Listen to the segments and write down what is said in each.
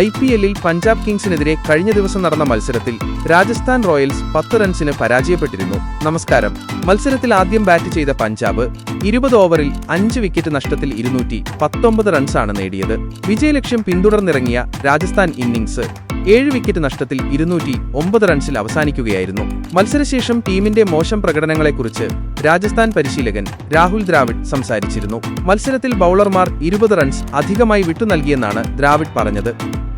IPL-ൽ പഞ്ചാബ് കിങ്സിനെതിരെ കഴിഞ്ഞ ദിവസം നടന്ന മത്സരത്തിൽ രാജസ്ഥാൻ റോയൽസ് 10 റൺസിന് പരാജയപ്പെട്ടിരുന്നു. നമസ്കാരം. മത്സരത്തിൽ ആദ്യം ബാറ്റ് ചെയ്ത പഞ്ചാബ് 20 ഓവറിൽ 5 വിക്കറ്റ് നഷ്ടത്തിൽ 219 റൺസാണ് നേടിയത്. വിജയലക്ഷ്യം പിന്തുടർന്നിറങ്ങിയ രാജസ്ഥാൻ ഇന്നിംഗ്സ് 7 വിക്കറ്റ് നഷ്ടത്തിൽ 209 റൺസിൽ അവസാനിക്കുകയായിരുന്നു. മത്സരശേഷം ടീമിന്റെ മോശം പ്രകടനങ്ങളെക്കുറിച്ച് രാജസ്ഥാൻ പരിശീലകൻ രാഹുൽ ദ്രാവിഡ് സംസാരിച്ചിരുന്നു. മത്സരത്തിൽ ബൌളർമാർ 20 റൺസ് അധികമായി വിട്ടുനൽകിയെന്നാണ് ദ്രാവിഡ് പറഞ്ഞത്.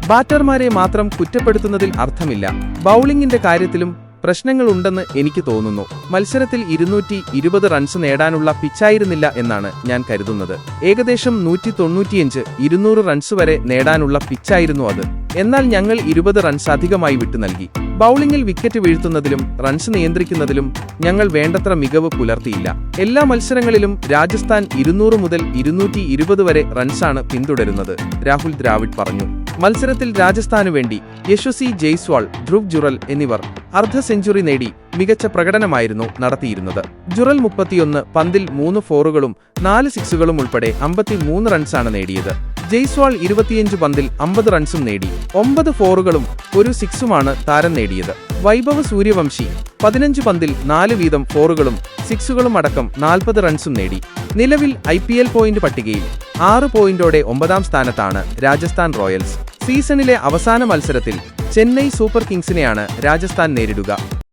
ബാറ്റർമാരെ മാത്രം കുറ്റപ്പെടുത്തുന്നതിൽ അർത്ഥമില്ല. ബൌളിംഗിന്റെ കാര്യത്തിലും പ്രശ്നങ്ങളുണ്ടെന്ന് എനിക്ക് തോന്നുന്നു. മത്സരത്തിൽ 220 റൺസ് നേടാനുള്ള പിച്ചായിരുന്നില്ല എന്നാണ് ഞാൻ കരുതുന്നത്. ഏകദേശം 195-200 റൺസ് വരെ നേടാനുള്ള പിച്ചായിരുന്നു അത്. എന്നാൽ ഞങ്ങൾ 20 റൺസ് അധികമായി വിട്ടുനൽകി. ബൌളിംഗിൽ വിക്കറ്റ് വീഴ്ത്തുന്നതിലും റൺസ് നിയന്ത്രിക്കുന്നതിലും ഞങ്ങൾ വേണ്ടത്ര മികവ് പുലർത്തിയില്ല. എല്ലാ മത്സരങ്ങളിലും രാജസ്ഥാൻ 200 മുതൽ 220 വരെ റൺസാണ് പിന്തുടരുന്നത്, രാഹുൽ ദ്രാവിഡ് പറഞ്ഞു. മത്സരത്തിൽ രാജസ്ഥാനു വേണ്ടി യശസ്വി ജയ്സ്വാൾ, ധ്രുവ് ജുറൽ എന്നിവർ അർദ്ധ സെഞ്ചുറി നേടി മികച്ച പ്രകടനമായിരുന്നു നടത്തിയിരുന്നത്. ജുറൽ 31 പന്തിൽ 3 ഫോറുകളും 4 സിക്സുകളും ഉൾപ്പെടെ 53 റൺസാണ് നേടിയത്. ജയ്സ്വാൾ 25 പന്തിൽ 50 റൺസും നേടി. 9 ഫോറുകളും 1 സിക്സുമാണ് താരം നേടിയത്. വൈഭവ് സൂര്യവംശി 15 പന്തിൽ 4 വീതം ഫോറുകളും സിക്സുകളും അടക്കം 40 റൺസും നേടി. നിലവിൽ IPL പോയിന്റ് പട്ടികയിൽ 6 പോയിന്റോടെ 9ാം സ്ഥാനത്താണ് രാജസ്ഥാൻ റോയൽസ്. സീസണിലെ അവസാന മത്സരത്തിൽ ചെന്നൈ സൂപ്പർ കിങ്സിനെയാണ് രാജസ്ഥാൻ നേരിടുക.